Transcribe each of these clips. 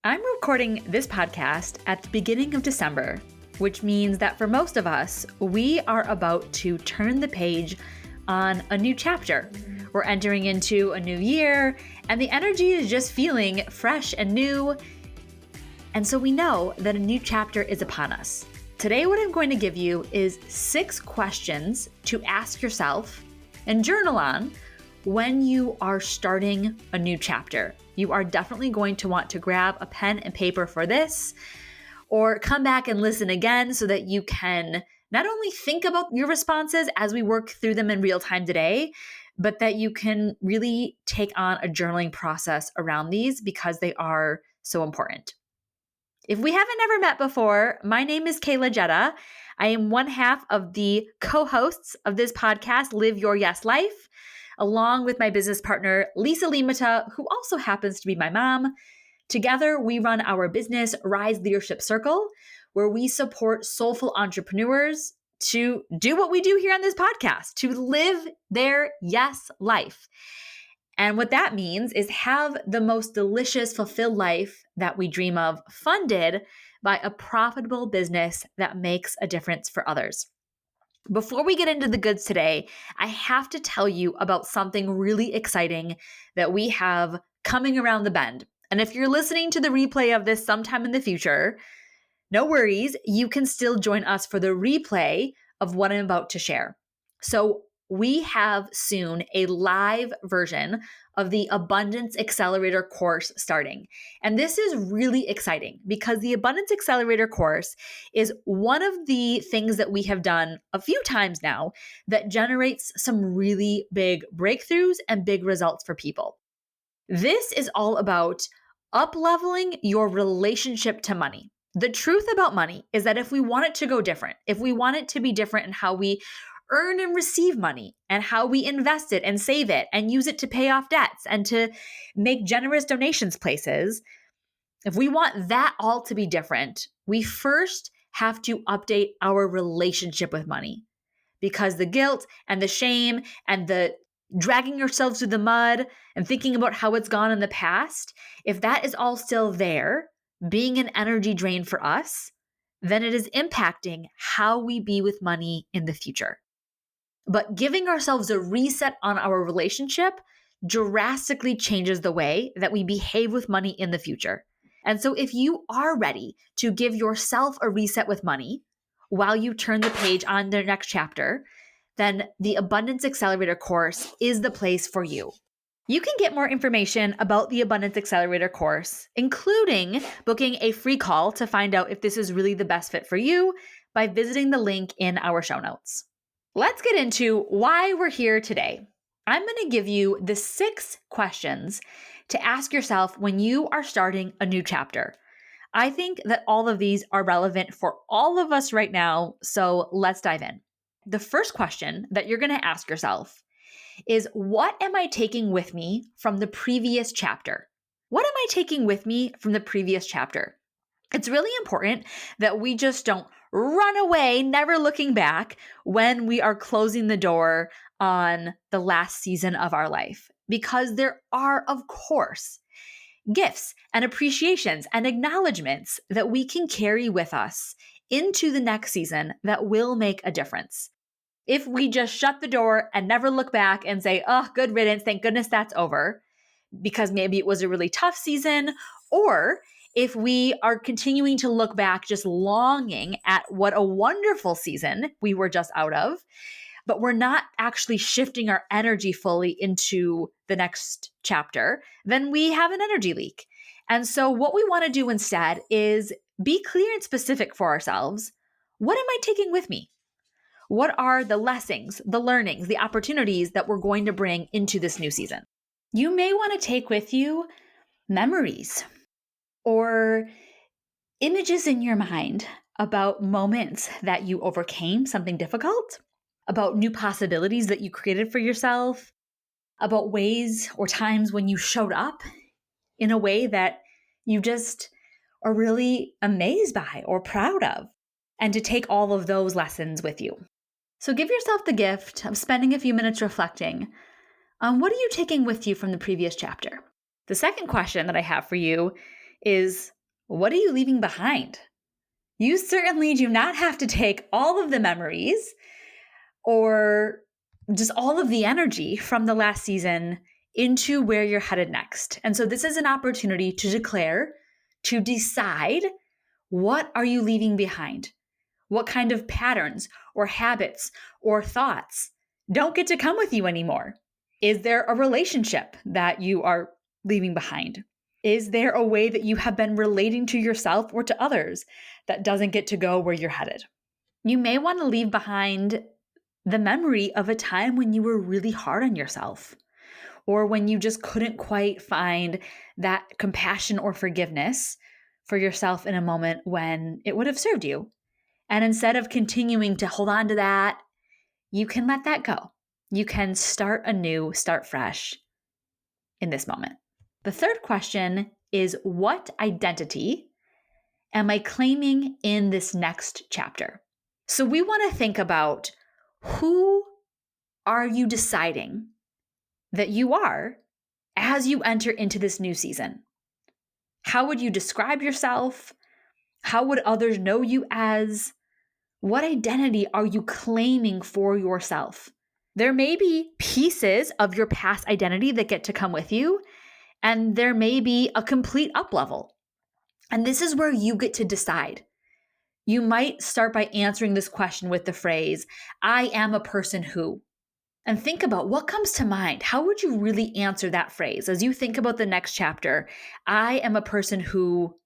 I'm recording this podcast at the beginning of December, which means that for most of us, we are about to turn the page on a new chapter. We're entering into a new year, and the energy is just feeling fresh and new. And so we know that a new chapter is upon us. Today, what I'm going to give you is 6 questions to ask yourself and journal on when you are starting a new chapter. You are definitely going to want to grab a pen and paper for this, or come back and listen again so that you can not only think about your responses as we work through them in real time today, but that you can really take on a journaling process around these because they are so important. If we haven't ever met before, my name is Kaela Jetta. I am one half of the co-hosts of this podcast, Live Your Yes Life, along with my business partner, Lisa Limata, who also happens to be my mom. Together, we run our business, Rise Leadership Circle, where we support soulful entrepreneurs to do what we do here on this podcast, to live their yes life. And what that means is have the most delicious, fulfilled life that we dream of, funded by a profitable business that makes a difference for others. Before we get into the goods today, I have to tell you about something really exciting that we have coming around the bend. And if you're listening to the replay of this sometime in the future, no worries, you can still join us for the replay of what I'm about to share. So we have soon a live version of the Abundance Accelerator course starting. And this is really exciting because the Abundance Accelerator course is one of the things that we have done a few times now that generates some really big breakthroughs and big results for people. This is all about up-leveling your relationship to money. The truth about money is that if we want it to go different, if we want it to be different in how we earn and receive money and how we invest it and save it and use it to pay off debts and to make generous donations places, if we want that all to be different, we first have to update our relationship with money, because the guilt and the shame and the dragging yourselves through the mud and thinking about how it's gone in the past, if that is all still there, being an energy drain for us, then it is impacting how we be with money in the future. But giving ourselves a reset on our relationship drastically changes the way that we behave with money in the future. And so if you are ready to give yourself a reset with money while you turn the page on the next chapter, then the Abundance Accelerator course is the place for you. You can get more information about the Abundance Accelerator course, including booking a free call to find out if this is really the best fit for you, by visiting the link in our show notes. Let's get into why we're here today. I'm going to give you the 6 questions to ask yourself when you are starting a new chapter. I think that all of these are relevant for all of us right now, so let's dive in. The first question that you're going to ask yourself is, what am I taking with me from the previous chapter? What am I taking with me from the previous chapter? It's really important that we just don't run away, never looking back when we are closing the door on the last season of our life, because there are, of course, gifts and appreciations and acknowledgments that we can carry with us into the next season that will make a difference. If we just shut the door and never look back and say, oh, good riddance, thank goodness that's over, because maybe it was a really tough season, or if we are continuing to look back just longing at what a wonderful season we were just out of, but we're not actually shifting our energy fully into the next chapter, then we have an energy leak. And so what we want to do instead is be clear and specific for ourselves. What am I taking with me? What are the lessons, the learnings, the opportunities that we're going to bring into this new season? You may want to take with you memories or images in your mind about moments that you overcame something difficult, about new possibilities that you created for yourself, about ways or times when you showed up in a way that you just are really amazed by or proud of, and to take all of those lessons with you. So give yourself the gift of spending a few minutes reflecting on what are you taking with you from the previous chapter. The second question that I have for you is, what are you leaving behind? You certainly do not have to take all of the memories or just all of the energy from the last season into where you're headed next. And so this is an opportunity to declare, to decide, what are you leaving behind? What kind of patterns or habits or thoughts don't get to come with you anymore? Is there a relationship that you are leaving behind? Is there a way that you have been relating to yourself or to others that doesn't get to go where you're headed? You may want to leave behind the memory of a time when you were really hard on yourself, or when you just couldn't quite find that compassion or forgiveness for yourself in a moment when it would have served you. And instead of continuing to hold on to that, you can let that go. You can start anew, start fresh in this moment. The third question is, what identity am I claiming in this next chapter? So we want to think about, who are you deciding that you are as you enter into this new season? How would you describe yourself? How would others know you as? What identity are you claiming for yourself? There may be pieces of your past identity that get to come with you, and there may be a complete up level. And this is where you get to decide. You might start by answering this question with the phrase, I am a person who. And think about what comes to mind. How would you really answer that phrase as you think about the next chapter? I am a person who,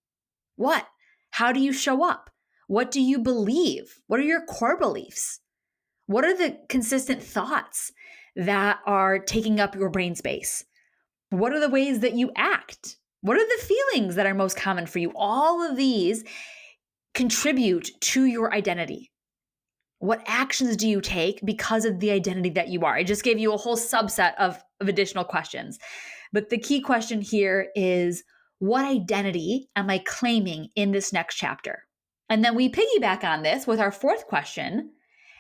what? How do you show up? What do you believe? What are your core beliefs? What are the consistent thoughts that are taking up your brain space? What are the ways that you act? What are the feelings that are most common for you? All of these contribute to your identity. What actions do you take because of the identity that you are? I just gave you a whole subset of additional questions. But the key question here is, what identity am I claiming in this next chapter? And then we piggyback on this with our fourth question.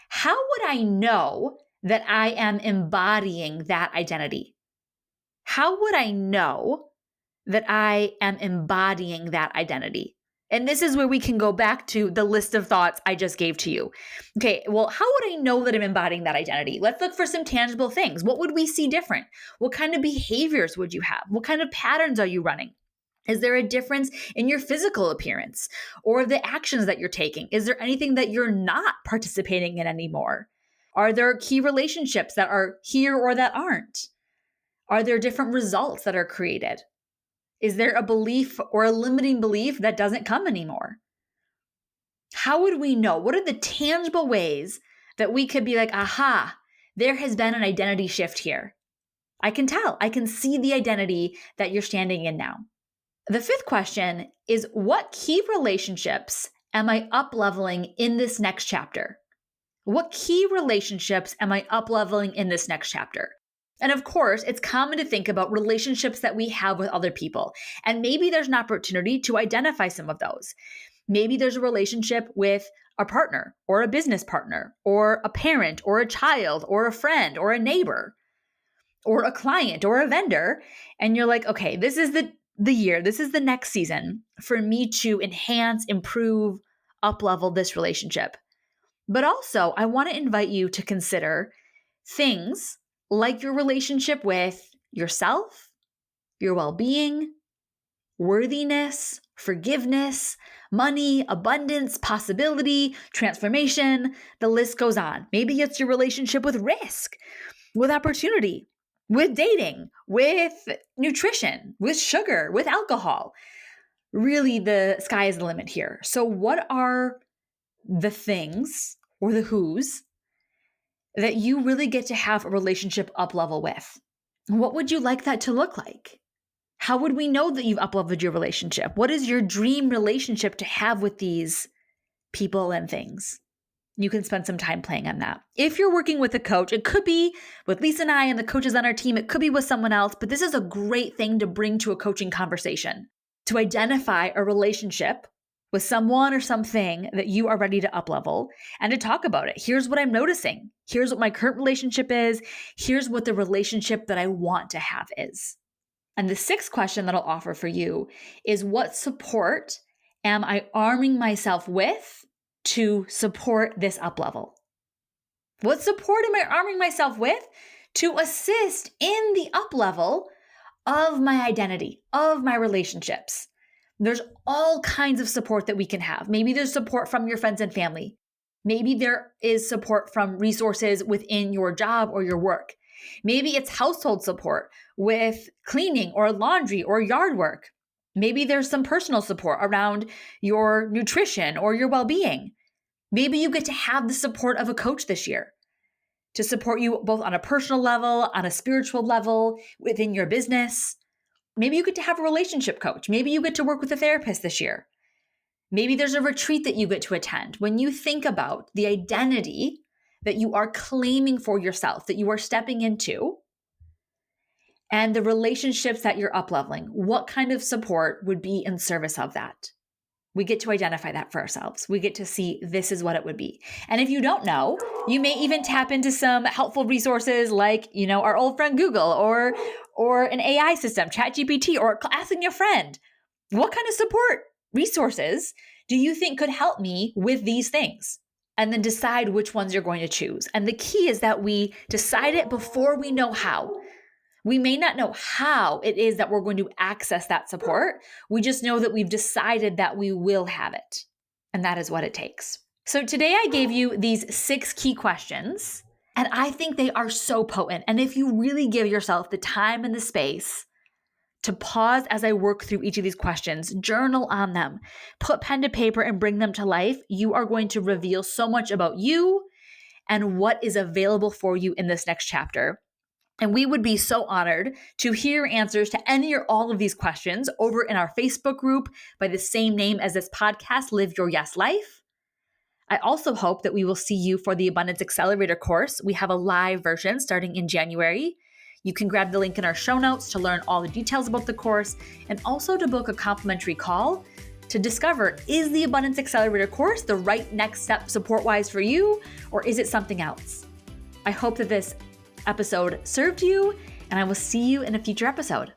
How would I know that I am embodying that identity? How would I know that I am embodying that identity? And this is where we can go back to the list of thoughts I just gave to you. Okay, well, how would I know that I'm embodying that identity? Let's look for some tangible things. What would we see different? What kind of behaviors would you have? What kind of patterns are you running? Is there a difference in your physical appearance or the actions that you're taking? Is there anything that you're not participating in anymore? Are there key relationships that are here or that aren't? Are there different results that are created? Is there a belief or a limiting belief that doesn't come anymore? How would we know? What are the tangible ways that we could be like, aha, there has been an identity shift here? I can tell. I can see the identity that you're standing in now. The fifth question is, what key relationships am I up-leveling in this next chapter? What key relationships am I up-leveling in this next chapter? And of course, it's common to think about relationships that we have with other people. And maybe there's an opportunity to identify some of those. Maybe there's a relationship with a partner or a business partner or a parent or a child or a friend or a neighbor or a client or a vendor. And you're like, okay, this is the year, this is the next season for me to enhance, improve, up-level this relationship. But also, I want to invite you to consider things like your relationship with yourself, your well-being, worthiness, forgiveness, money, abundance, possibility, transformation. The list goes on. Maybe it's your relationship with risk, with opportunity, with dating, with nutrition, with sugar, with alcohol. Really, the sky is the limit here. So what are the things or the who's that you really get to have a relationship up level with? What would you like that to look like? How would we know that you've up-leveled your relationship? What is your dream relationship to have with these people and things? You can spend some time playing on that. If you're working with a coach, it could be with Lisa and I and the coaches on our team. It could be with someone else, but this is a great thing to bring to a coaching conversation, to identify a relationship with someone or something that you are ready to up-level and to talk about it. Here's what I'm noticing. Here's what my current relationship is. Here's what the relationship that I want to have is. And the sixth question that I'll offer for you is, what support am I arming myself with to support this up level? What support am I arming myself with to assist in the up level of my identity, of my relationships? There's all kinds of support that we can have. Maybe there's support from your friends and family. Maybe there is support from resources within your job or your work. Maybe it's household support with cleaning or laundry or yard work. Maybe there's some personal support around your nutrition or your well-being. Maybe you get to have the support of a coach this year to support you both on a personal level, on a spiritual level, within your business. Maybe you get to have a relationship coach. Maybe you get to work with a therapist this year. Maybe there's a retreat that you get to attend. When you think about the identity that you are claiming for yourself, that you are stepping into, and the relationships that you're up-leveling, what kind of support would be in service of that? We get to identify that for ourselves. We get to see this is what it would be. And if you don't know, you may even tap into some helpful resources like, our old friend Google or an AI system, ChatGPT, or asking your friend, what kind of support resources do you think could help me with these things? And then decide which ones you're going to choose. And the key is that we decide it before we know how. We may not know how it is that we're going to access that support. We just know that we've decided that we will have it. And that is what it takes. So today I gave you these 6 key questions, and I think they are so potent. And if you really give yourself the time and the space to pause as I work through each of these questions, journal on them, put pen to paper and bring them to life, you are going to reveal so much about you and what is available for you in this next chapter. And we would be so honored to hear answers to any or all of these questions over in our Facebook group by the same name as this podcast, Live Your Yes Life. I also hope that we will see you for the Abundance Accelerator course. We have a live version starting in January. You can grab the link in our show notes to learn all the details about the course and also to book a complimentary call to discover, is the Abundance Accelerator course the right next step support-wise for you, or is it something else? I hope that this episode served you, and I will see you in a future episode.